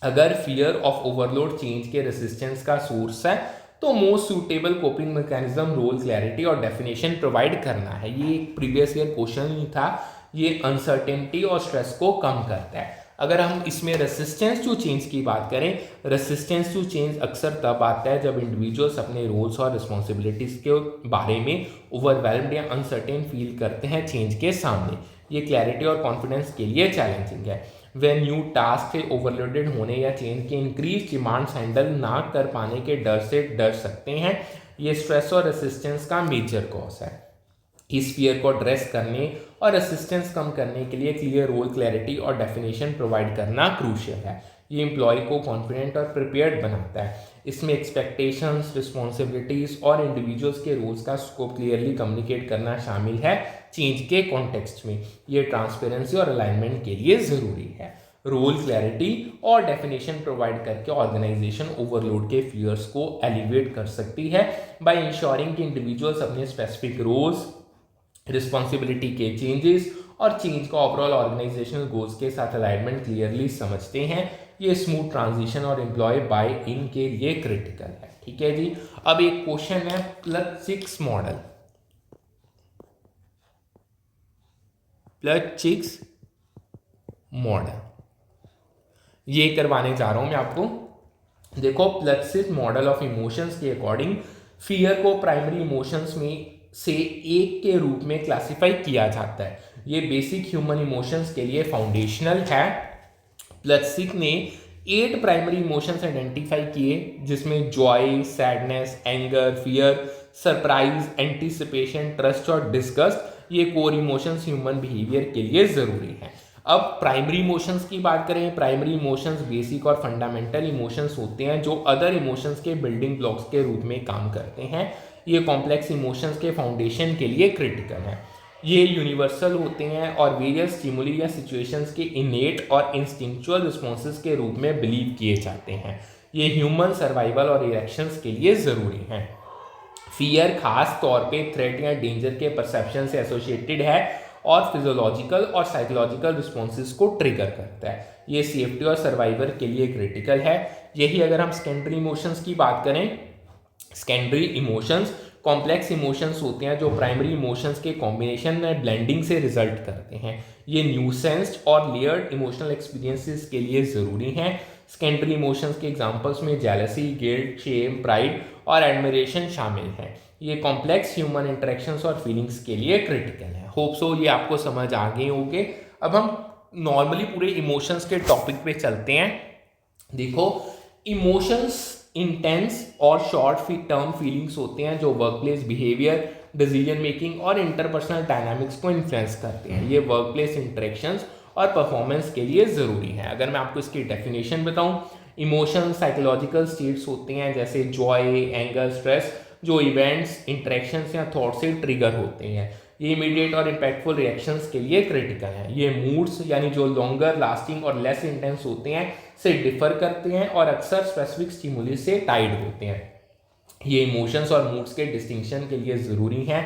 अगर फियर ऑफ ओवरलोड चेंज के रेसिस्टेंस का सोर्स है तो most suitable coping mechanism role clarity और डेफिनेशन प्रोवाइड करना है। ये एक प्रीवियस ईयर क्वेश्चन ही था। ये अनसर्टेनिटी और स्ट्रेस को कम करता है। अगर हम इसमें रेसिस्टेंस टू चेंज की बात करें, रेसिस्टेंस टू चेंज अक्सर तब आता है जब इंडिविजुअल्स अपने रोल्स और रिस्पॉन्सिबिलिटीज़ के बारे में ओवरवेल्म्ड या अनसर्टेन फील करते हैं चेंज के सामने। ये क्लैरिटी और कॉन्फिडेंस के लिए चैलेंजिंग है। वे न्यू टास्क से ओवरलोडेड होने या चेंज के इंक्रीज डिमांड्स हैंडल ना कर पाने के डर से डर सकते हैं। ये स्ट्रेस और रेसिस्टेंस का मेजर कॉज है। इस फियर को एड्रेस करने और रेसिस्टेंस कम करने के लिए क्लियर रोल क्लैरिटी और डेफिनेशन प्रोवाइड करना क्रूशियल है। ये एम्प्लॉय को कॉन्फिडेंट और प्रिपेयर्ड बनाता है। इसमें एक्सपेक्टेशंस, रिस्पॉन्सिबिलिटीज और इंडिविजुअल्स के रोल्स का स्कोप क्लियरली कम्युनिकेट करना शामिल है चेंज के कॉन्टेक्स्ट में। ये ट्रांसपेरेंसी और अलाइनमेंट के लिए ज़रूरी है। रोल क्लैरिटी और डेफिनेशन प्रोवाइड करके ऑर्गेनाइजेशन ओवरलोड के फियर्स को एलिवेट कर सकती है बाय इंश्योरिंग कि इंडिविजुअल्स अपने स्पेसिफिक रोल्स, रिस्पॉन्सिबिलिटी के चेंजेस और चेंज का ओवरऑल ऑर्गेनाइजेशनल गोल्स के साथ अलाइनमेंट क्लियरली समझते हैं। ये स्मूथ ट्रांजिशन और एम्प्लॉय बाय इन के लिए क्रिटिकल है। ठीक है जी। अब एक क्वेश्चन है प्लस-6 मॉडल। प्लस-6 मॉडल ये करवाने जा रहा हूं मैं आपको। देखो, प्लस-6 मॉडल ऑफ इमोशंस के अकॉर्डिंग फियर को प्राइमरी इमोशंस में से एक के रूप में क्लासिफाई किया जाता है। ये बेसिक ह्यूमन इमोशंस के लिए फाउंडेशनल है। प्लस-6 ने 8 प्राइमरी इमोशंस आइडेंटिफाई किए जिसमें Joy, sadness, anger, fear, surprise, anticipation, trust और डिस्गस्ट ये कोर इमोशंस ह्यूमन बिहेवियर के लिए ज़रूरी हैं। अब प्राइमरी इमोशंस की बात करें, प्राइमरी इमोशंस बेसिक और फंडामेंटल इमोशंस होते हैं जो अदर इमोशंस के बिल्डिंग ब्लॉक्स के रूप में काम करते हैं। ये कॉम्प्लेक्स इमोशंस के फाउंडेशन के लिए क्रिटिकल है। ये यूनिवर्सल होते हैं और वेरियस स्टिमुली या सिचुएशंस के इनेट और इंस्टिंक्चुअल रिस्पॉन्सेज के रूप में बिलीव किए जाते हैं। ये ह्यूमन सर्वाइवल और रिएक्शंस के लिए ज़रूरी हैं। फियर खास तौर पे थ्रेट या डेंजर के परसेप्शन से एसोसिएटेड है और फिजियोलॉजिकल और साइकोलॉजिकल रिस्पॉन्सेज को ट्रिगर करता है। ये सेफ्टी और सर्वाइवर के लिए क्रिटिकल है। यही अगर हम सेकेंडरी इमोशंस की बात करें, सेकेंडरी इमोशंस कॉम्प्लेक्स इमोशंस होते हैं जो प्राइमरी इमोशंस के कॉम्बिनेशन में ब्लेंडिंग से रिजल्ट करते हैं। ये न्यूसेंस्ड और लेयर्ड इमोशनल एक्सपीरियंसेस के लिए ज़रूरी हैं। सेकेंडरी इमोशंस के एग्जांपल्स में जेलसी, गिल्ट, शेम, प्राइड और एडमिरेशन शामिल हैं। ये कॉम्प्लेक्स ह्यूमन इंटरेक्शंस और फीलिंग्स के लिए क्रिटिकल है। होप सो ये आपको समझ आ गए होंगे। अब हम नॉर्मली पूरे इमोशंस के टॉपिक पे चलते हैं। देखो, इमोशंस इंटेंस और शॉर्ट टर्म फीलिंग्स होते हैं जो वर्कप्लेस बिहेवियर, डिसीजन मेकिंग और इंटरपर्सनल डायनामिक्स को इन्फ्लुएंस करते हैं। ये वर्कप्लेस इंटरेक्शंस और परफॉर्मेंस के लिए ज़रूरी है। अगर मैं आपको इसकी डेफिनेशन बताऊं, इमोशन साइकोलॉजिकल स्टेट्स होते हैं जैसे जॉय, एंगर, स्ट्रेस, जो इवेंट्स, इंटरेक्शंस या थॉट से ट्रिगर होते हैं। ये इमीडिएट और इम्पैक्टफुल रिएक्शंस के लिए क्रिटिकल है। ये मूड्स यानी जो लॉन्गर लास्टिंग और लेस इंटेंस होते हैं से डिफर करते हैं और अक्सर स्पेसिफिक स्टिमुली से टाइड होते हैं। ये इमोशंस और मूड्स के डिस्टिंक्शन के लिए ज़रूरी हैं।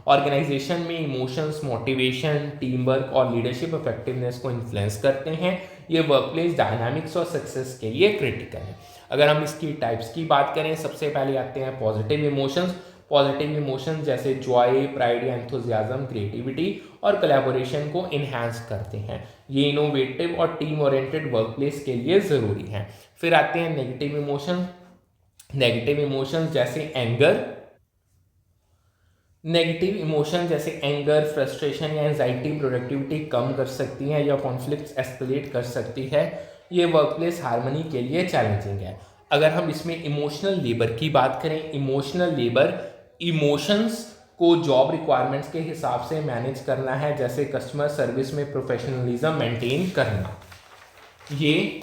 ऑर्गेनाइजेशन में इमोशंस मोटिवेशन, टीम वर्क और लीडरशिप इफेक्टिवनेस को इन्फ्लुएंस करते हैं। ये वर्कप्लेस डायनामिक्स और सक्सेस के लिए क्रिटिकल है। अगर हम इसकी टाइप्स की बात करें, सबसे पहले आते हैं पॉजिटिव इमोशंस। पॉजिटिव इमोशंस जैसे जॉय, प्राइड या एंथुजियाज्म क्रिएटिविटी और कोलैबोरेशन को इन्हांस करते हैं। ये इनोवेटिव और टीम ओरिएंटेड वर्कप्लेस के लिए ज़रूरी हैं। फिर आते हैं नेगेटिव इमोशंस। नेगेटिव इमोशंस जैसे एंगर, फ्रस्ट्रेशन या एंजाइटी प्रोडक्टिविटी कम कर सकती हैं या कॉन्फ्लिक्ट्स एस्केलेट कर सकती है। ये वर्कप्लेस हार्मनी के लिए चैलेंजिंग है। अगर हम इसमें इमोशनल लेबर की बात करें, इमोशनल लेबर इमोशंस को जॉब रिक्वायरमेंट्स के हिसाब से मैनेज करना है, जैसे कस्टमर सर्विस में प्रोफेशनलिज्म मेंटेन करना। ये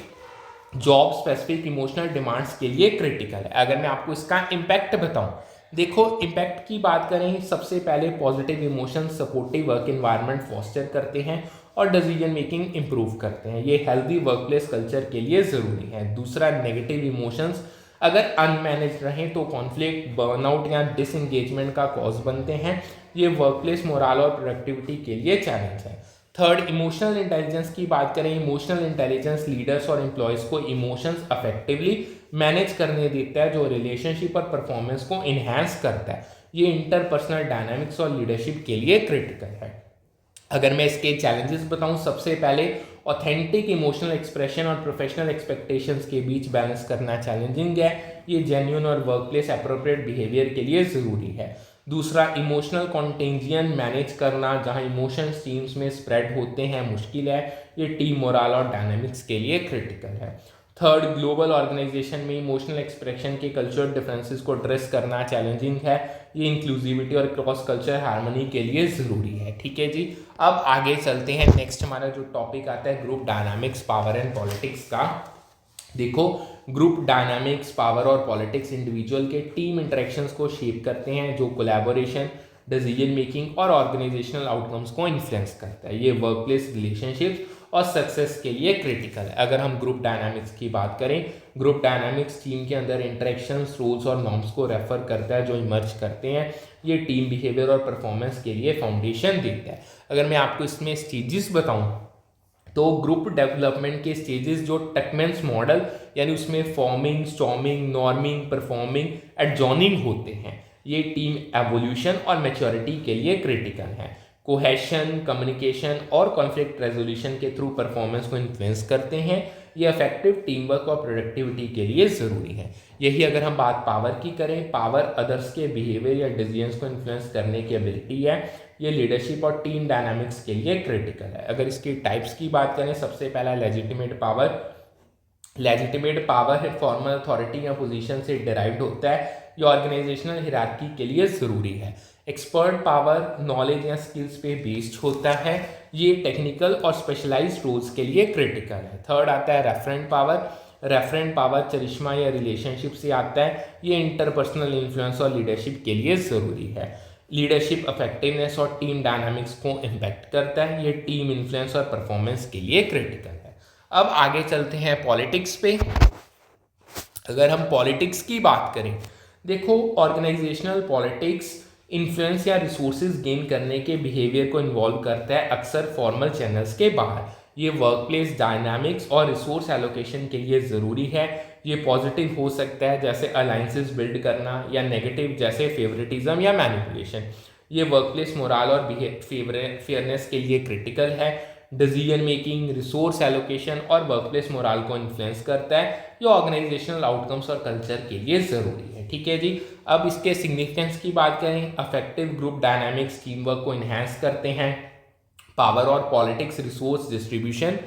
जॉब स्पेसिफिक इमोशनल डिमांड्स के लिए क्रिटिकल है। अगर मैं आपको इसका इम्पैक्ट बताऊं, देखो इम्पैक्ट की बात करें, सबसे पहले positive emotion supportive work environment foster करते हैं और डिसीजन मेकिंग इंप्रूव करते हैं। ये हेल्दी वर्कप्लेस कल्चर के लिए ज़रूरी है। दूसरा, नेगेटिव इमोशंस अगर अनमैनेज रहें तो कॉन्फ्लिक्ट, बर्नआउट या डिसएंगेजमेंट का कॉज बनते हैं। ये वर्कप्लेस मोराल और प्रोडक्टिविटी के लिए चैलेंज है। थर्ड, इमोशनल इंटेलिजेंस की बात करें, इमोशनल इंटेलिजेंस लीडर्स और एम्प्लॉयज़ को इमोशंस अफेक्टिवली मैनेज करने देता है, जो रिलेशनशिप और परफॉर्मेंस को इन्हांस करता है। ये इंटरपर्सनल डायनामिक्स और लीडरशिप के लिए क्रिटिकल है। अगर मैं इसके चैलेंजेस बताऊं, सबसे पहले ऑथेंटिक इमोशनल एक्सप्रेशन और प्रोफेशनल एक्सपेक्टेशंस के बीच बैलेंस करना चैलेंजिंग है। ये जेन्युइन और वर्कप्लेस एप्रोप्रिएट बिहेवियर के लिए ज़रूरी है। दूसरा, इमोशनल कॉन्टेंजियन मैनेज करना, जहां इमोशंस टीम्स में स्प्रेड होते हैं, मुश्किल है। ये टीम मोराल और डायनामिक्स के लिए क्रिटिकल है। थर्ड, ग्लोबल ऑर्गेनाइजेशन में इमोशनल एक्सप्रेशन के कल्चरल डिफरेंसेस को एड्रेस करना चैलेंजिंग है। ये इंक्लूसिविटी और क्रॉस कल्चर हार्मनी के लिए ज़रूरी है। ठीक है जी, अब आगे चलते हैं। नेक्स्ट हमारा जो टॉपिक आता है group dynamics, power and politics का। देखो, ग्रुप डायनामिक्स, पावर और पॉलिटिक्स इंडिविजुअल के टीम इंटरेक्शंस को शेप करते हैं, जो कोलैबोरेशन, डिसीजन मेकिंग और ऑर्गेनाइजेशनल आउटकम्स को इन्फ्लुएंस करता है। ये वर्कप्लेस रिलेशनशिप्स और सक्सेस के लिए क्रिटिकल है। अगर हम ग्रुप डायनामिक्स की बात करें, ग्रुप डायनामिक्स टीम के अंदर इंटरेक्शंस, रूल्स और नॉर्म्स को रेफर करता है जो इमर्ज करते हैं। ये टीम बिहेवियर और परफॉर्मेंस के लिए फाउंडेशन देता है। अगर मैं आपको इसमें स्टेजेस बताऊं, तो ग्रुप डेवलपमेंट के स्टेजेस जो टकमेंस मॉडल यानी उसमें फॉर्मिंग, स्टॉर्मिंग, नॉर्मिंग, परफॉर्मिंग, एडजॉर्निंग होते हैं। ये टीम एवोल्यूशन और मैच्योरिटी के लिए क्रिटिकल है। कोहेशन, कम्युनिकेशन और कॉन्फ्लिक्ट रेजोल्यूशन के थ्रू परफॉर्मेंस को इन्फ्लुएंस करते हैं। ये इफेक्टिव टीम वर्क और प्रोडक्टिविटी के लिए ज़रूरी है। यही अगर हम बात पावर की करें, पावर अदर्स के बिहेवियर या डिसीजंस को इन्फ्लुएंस करने की एबिलिटी है। ये लीडरशिप और टीम डायनामिक्स के लिए क्रिटिकल है। अगर इसकी टाइप्स की बात करें, सबसे पहला लेजिटिमेट पावर। लेजिटिमेट पावर है फॉर्मल अथॉरिटी या पोजीशन से डिराइव्ड होता है। ये ऑर्गेनाइजेशनल हिरार्की के लिए ज़रूरी है। एक्सपर्ट पावर नॉलेज या स्किल्स पे बेस्ड होता है। ये टेक्निकल और स्पेशलाइज्ड रोल्स के लिए क्रिटिकल है। थर्ड आता है रेफरेंट पावर। रेफरेंट पावर चरिश्मा या रिलेशनशिप से आता है। ये इंटरपर्सनल इन्फ्लुएंस और लीडरशिप के लिए ज़रूरी है। लीडरशिप इफेक्टिवनेस और टीम डायनामिक्स को इम्पैक्ट करता है। ये टीम इन्फ्लुएंस और परफॉर्मेंस के लिए क्रिटिकल है। अब आगे चलते हैं पॉलिटिक्स पे। अगर हम पॉलिटिक्स की बात करें, देखो ऑर्गेनाइजेशनल पॉलिटिक्स इन्फ्लुएंस या रिसोर्सेज गेन करने के बिहेवियर को इन्वॉल्व करता है, अक्सर फॉर्मल चैनल्स के बाहर। ये वर्क प्लेस डायनामिक्स और रिसोर्स एलोकेशन के लिए ज़रूरी है। ये पॉजिटिव हो सकता है जैसे अलाइंसेस बिल्ड करना, या नेगेटिव जैसे फेवरेटिज्म या मैनिपुलेशन। ये वर्क प्लेस मोराल और फेयरनेस के लिए क्रिटिकल है। डिसीजन मेकिंग, रिसोर्स एलोकेशन और वर्क प्लेस मोराल को इन्फ्लुएंस करता है। ये ऑर्गेनाइजेशनल आउटकम्स और कल्चर के लिए ज़रूरी है। ठीक है जी। अब इसके सिग्निफिकेंस की बात करें, affective group dynamics team work को इन्हेंस करते हैं। पावर और पॉलिटिक्स रिसोर्स डिस्ट्रीब्यूशन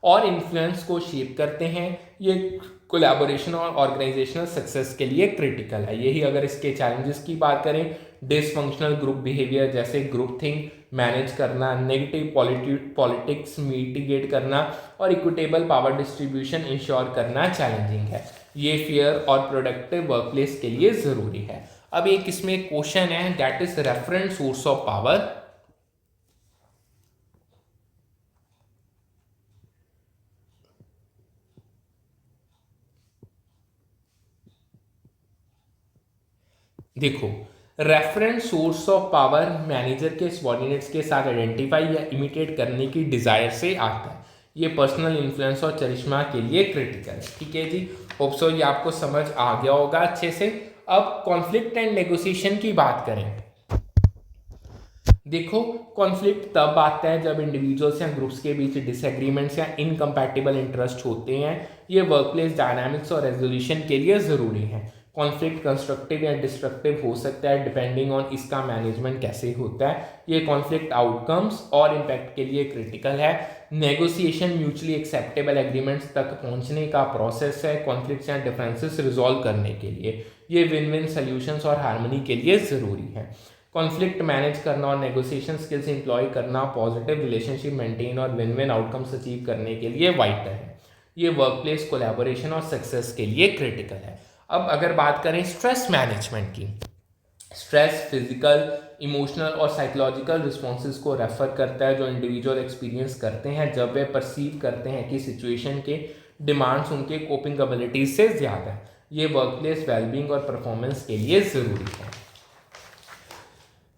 और इन्फ्लुएंस को शेप करते हैं। ये कोलैबोरेशन और ऑर्गेनाइजेशनल सक्सेस के लिए क्रिटिकल है। यही अगर इसके चैलेंजेस की बात करें, डिसफंक्शनल ग्रुप बिहेवियर जैसे ग्रुप थिंक मैनेज करना, नेगेटिव पॉलिटिक्स मिटिगेट करना और इक्विटेबल पावर डिस्ट्रीब्यूशन इंश्योर करना चैलेंजिंग है। ये फेयर और प्रोडक्टिव वर्कप्लेस के लिए ज़रूरी है। अब एक इसमें क्वेश्चन है, that is referent source of power. देखो, reference source of power manager के सबॉर्डिनेट्स के साथ आइडेंटिफाई या इमिटेट करने की डिजायर से आता है। ये पर्सनल इन्फ्लुएंस और चरिश्मा के लिए क्रिटिकल है। ठीक है जी, होप सो ये आपको समझ आ गया होगा अच्छे से। अब कॉन्फ्लिक्ट एंड नेगोशिएशन की बात करें। देखो, कॉन्फ्लिक्ट तब आता है जब इंडिविजुअल्स या ग्रुप्स के बीच डिसएग्रीमेंट्स या इनकम्पैटिबल इंटरेस्ट होते हैं। ये वर्कप्लेस डायनामिक्स और रेजोल्यूशन के लिए ज़रूरी है। कॉन्फ्लिक्ट कंस्ट्रक्टिव या डिस्ट्रक्टिव हो सकता है डिपेंडिंग ऑन इसका मैनेजमेंट कैसे होता है। ये कॉन्फ्लिक्ट आउटकम्स और इम्पैक्ट के लिए क्रिटिकल है। नेगोशिएशन म्यूचुअली एक्सेप्टेबल एग्रीमेंट्स तक पहुंचने का प्रोसेस है कॉन्फ्लिक्ट्स या डिफरेंसेस रिजॉल्व करने के लिए। ये विन विन सोल्यूशंस और हार्मनी के लिए ज़रूरी है। कॉन्फ्लिक्ट मैनेज करना और नेगोशिएशन स्किल्स इंप्लॉय करना पॉजिटिव रिलेशनशिप मेंटेन और विन विन आउटकम्स अचीव करने के लिए वाइटल है। ये वर्कप्लेस कोलैबोरेशन और सक्सेस के लिए क्रिटिकल है। अब अगर बात करें स्ट्रेस मैनेजमेंट की, स्ट्रेस फिजिकल, इमोशनल और साइकोलॉजिकल रिस्पॉन्सेज को रेफर करता है जो इंडिविजुअल एक्सपीरियंस करते हैं जब वे परसीव करते हैं कि सिचुएशन के डिमांड्स उनके कोपिंग एबिलिटीज से ज़्यादा है। ये वर्कप्लेस वेलबींग और परफॉर्मेंस के लिए ज़रूरी है।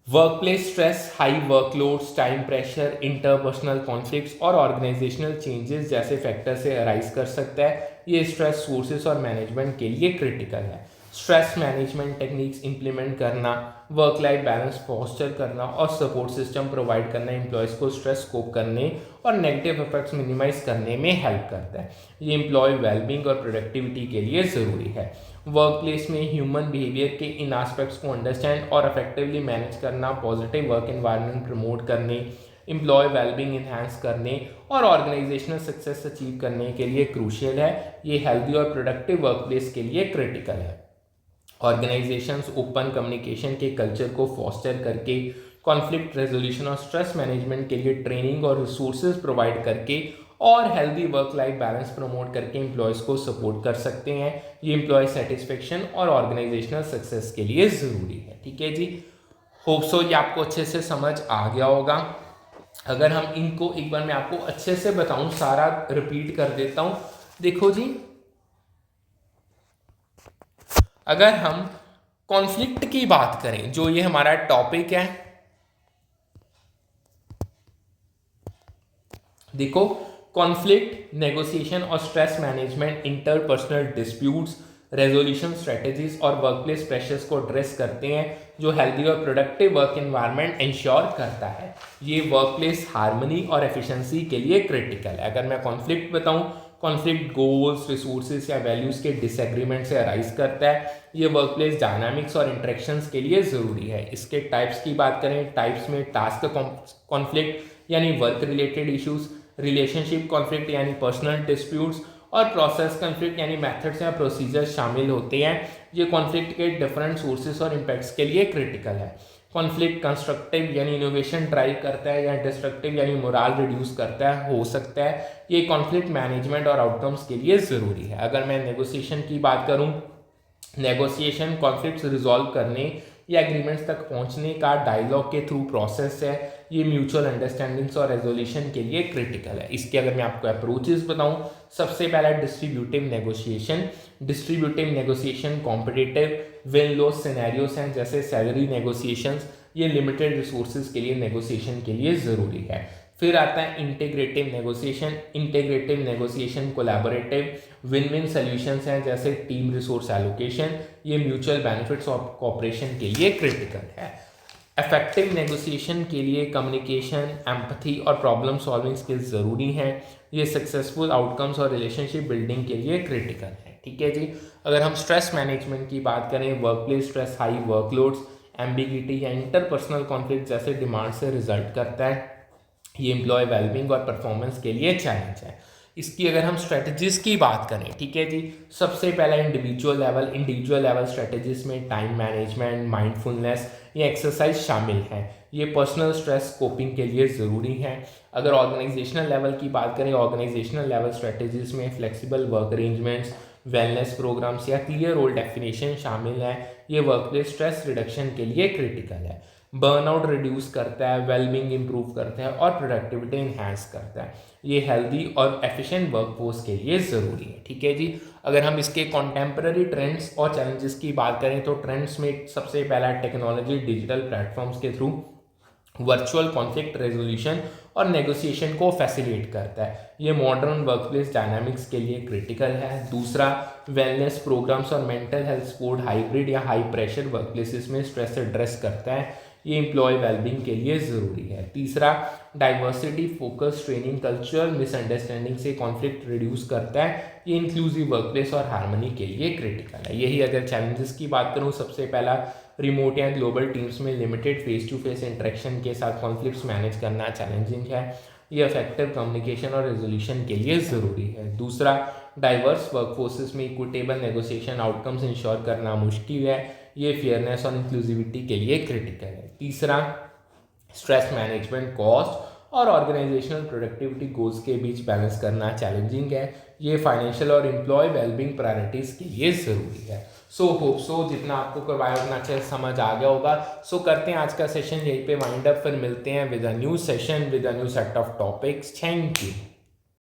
Workplace stress high workloads, time pressure, interpersonal conflicts और ऑर्गेनाइजेशनल चेंजेस जैसे फैक्टर से अराइज कर सकता है। ये स्ट्रेस सोर्सेस और मैनेजमेंट के लिए क्रिटिकल है। स्ट्रेस मैनेजमेंट टेक्निक्स इंप्लीमेंट करना, वर्क लाइफ बैलेंस फॉस्टर करना और सपोर्ट सिस्टम प्रोवाइड करना एम्प्लॉयज़ को स्ट्रेस कोप करने और नेगेटिव इफेक्ट्स मिनिमाइज करने में हेल्प करता है। ये एम्प्लॉय वेलबींग और प्रोडक्टिविटी के लिए ज़रूरी है। वर्क प्लेस में ह्यूमन बिहेवियर के इन एस्पेक्ट्स को अंडरस्टैंड और इफेक्टिवली मैनेज करना, पॉजिटिव वर्क एनवायरनमेंट प्रमोट करने, एम्प्लॉय वेलबींग इन्हांस करने और ऑर्गेनाइजेशनल सक्सेस अचीव करने के लिए क्रूशियल है। ये हेल्दी और प्रोडक्टिव वर्क प्लेस के लिए क्रिटिकल है। ऑर्गेनाइजेशंस ओपन कम्युनिकेशन के कल्चर को फॉस्टर करके, कॉन्फ्लिक्ट रेजोल्यूशन और स्ट्रेस मैनेजमेंट के लिए ट्रेनिंग और रिसोर्सेज प्रोवाइड करके और healthy work life balance promote करके एम्प्लॉयज़ को सपोर्ट कर सकते हैं। ये एम्प्लॉय सेटिस्फेक्शन और ऑर्गेनाइजेशनल सक्सेस के लिए ज़रूरी है। ठीक है जी, होप सो ये आपको अच्छे से समझ आ गया होगा। अगर हम इनको एक बार मैं आपको अच्छे से बताऊं, सारा रिपीट कर देता हूं। देखो जी, अगर हम कॉन्फ्लिक्ट की बात करें, जो ये हमारा टॉपिक है, देखो, कॉन्फ्लिक्ट, नेगोशिएशन और stress management, interpersonal disputes, resolution strategies और वर्कप्लेस प्रेशर्स को एड्रेस करते हैं जो हेल्दी और प्रोडक्टिव वर्क एनवायरनमेंट इंश्योर करता है। ये वर्कप्लेस हार्मनी और एफिशिएंसी के लिए क्रिटिकल है। अगर मैं कॉन्फ्लिक्ट बताऊं, कॉन्फ्लिक्ट गोल्स, रिसोर्सेज या वैल्यूज़ के डिसएग्रीमेंट से अराइज करता है। ये वर्कप्लेस डायनामिक्स और इंटरेक्शंस के लिए ज़रूरी है। इसके टाइप्स की बात करें, टाइप्स में टास्क कॉन्फ्लिक्ट यानी work related issues, relationship conflict यानी पर्सनल डिस्प्यूट्स और प्रोसेस कॉन्फ्लिक्ट यानी मेथड्स या प्रोसीजर्स शामिल होते हैं। ये कॉन्फ्लिक्ट के डिफरेंट सोर्सेस और इम्पैक्ट्स के लिए क्रिटिकल है। कॉन्फ्लिक्ट कंस्ट्रक्टिव यानी इनोवेशन ड्राइव करता है या डिस्ट्रक्टिव यानी मोराल रिड्यूस करता है हो सकता है। ये कॉन्फ्लिक्ट मैनेजमेंट और आउटकम्स के लिए ज़रूरी है। अगर मैं नेगोशिएशन की बात करूँ, नेगोशिएशन कॉन्फ्लिक्ट्स रिजॉल्व करने या एग्रीमेंट्स तक पहुंचने का डायलॉग के थ्रू प्रोसेस है। ये म्यूचुअल अंडरस्टैंडिंग्स और रेजोल्यूशन के लिए क्रिटिकल है। इसके अगर मैं आपको अप्रोचेस बताऊं, सबसे पहला distributive negotiation. Distributive negotiation competitive win loss scenarios हैं जैसे सैलरी नेगोशिएशंस, ये लिमिटेड रिसोर्सेज के लिए नेगोशिएशन के लिए ज़रूरी है। फिर आता है integrative negotiation. Integrative negotiation collaborative win win solutions हैं, जैसे टीम रिसोर्स एलोकेशन, ये म्यूचुअल बेनिफिट्स ऑफ कोऑपरेशन के लिए क्रिटिकल है। इफेक्टिव नेगोशिएशन के लिए कम्युनिकेशन, एम्पैथी और प्रॉब्लम सॉल्विंग स्किल्स ज़रूरी हैं। ये सक्सेसफुल आउटकम्स और रिलेशनशिप बिल्डिंग के लिए क्रिटिकल है। ठीक है जी। अगर हम स्ट्रेस मैनेजमेंट की बात करें, work place stress high workloads, ambiguity या इंटरपर्सनल कॉन्फ्लिक्ट जैसे डिमांड से रिजल्ट करता है। ये एम्प्लॉय वेलबींग और परफॉर्मेंस के लिए चैलेंज है। इसकी अगर हम स्ट्रेटजीज की बात करें, ठीक है जी, सबसे पहला इंडिविजुअल लेवल स्ट्रेटजीज में टाइम मैनेजमेंट, माइंडफुलनेस, ये एक्सरसाइज शामिल है। ये पर्सनल स्ट्रेस कोपिंग के लिए ज़रूरी है। अगर ऑर्गेनाइजेशनल लेवल की बात करें, ऑर्गेनाइजेशनल लेवल स्ट्रेटजीज में flexible work arrangements, wellness programmes या क्लियर रोल डेफिनेशन शामिल है। ये वर्क प्लेस स्ट्रेस रिडक्शन के लिए क्रिटिकल है। बर्नआउट रिड्यूस करता है, वेलबींग इंप्रूव करता है और प्रोडक्टिविटी इन्हांस करता है। ये हेल्दी और एफिशिएंट वर्कफोर्स के लिए ज़रूरी है। ठीक है जी। अगर हम इसके कॉन्टेम्पररी ट्रेंड्स और चैलेंजेस की बात करें तो ट्रेंड्स में सबसे पहला टेक्नोलॉजी डिजिटल प्लेटफॉर्म्स के थ्रू वर्चुअल कॉन्फ्लिक्ट रेजोल्यूशन और नेगोशिएशन को फैसिलिटेट करता है। ये मॉडर्न वर्कप्लेस डायनामिक्स के लिए क्रिटिकल है। दूसरा, वेलनेस प्रोग्राम्स और मेंटल हेल्थ सपोर्ट हाइब्रिड या हाई प्रेशर वर्कप्लेसेस में स्ट्रेस एड्रेस करता है। ये एम्प्लॉय वेलबींग के लिए ज़रूरी है। तीसरा, diversity focus training cultural misunderstanding से कॉन्फ्लिक्ट रिड्यूस करता है। ये इंक्लूसिव वर्कप्लेस और हार्मनी के लिए क्रिटिकल है। यही अगर चैलेंजेस की बात करूँ, सबसे पहला रिमोट या ग्लोबल टीम्स में limited face to face interaction के साथ कॉन्फ्लिक्ट्स मैनेज करना चैलेंजिंग है। ये इफेक्टिव कम्युनिकेशन और रेजोल्यूशन के लिए ज़रूरी है। दूसरा, डाइवर्स वर्कफोर्सेस में इक्विटेबल नेगोशिएशन आउटकम्स इंश्योर करना मुश्किल है। ये फेयरनेस और इंक्लूसिविटी के लिए क्रिटिकल है। तीसरा, स्ट्रेस मैनेजमेंट, कॉस्ट और ऑर्गेनाइजेशनल प्रोडक्टिविटी गोल्स के बीच बैलेंस करना चैलेंजिंग है। ये फाइनेंशियल और एम्प्लॉय वेलबींग प्रायोरिटीज़ के लिए ज़रूरी है। होप सो जितना आपको करवाया उतना अच्छे समझ आ गया होगा। करते हैं आज का सेशन यहीं पे वाइंड अप, फिर मिलते हैं with a new session with a new set of topics. Thank you.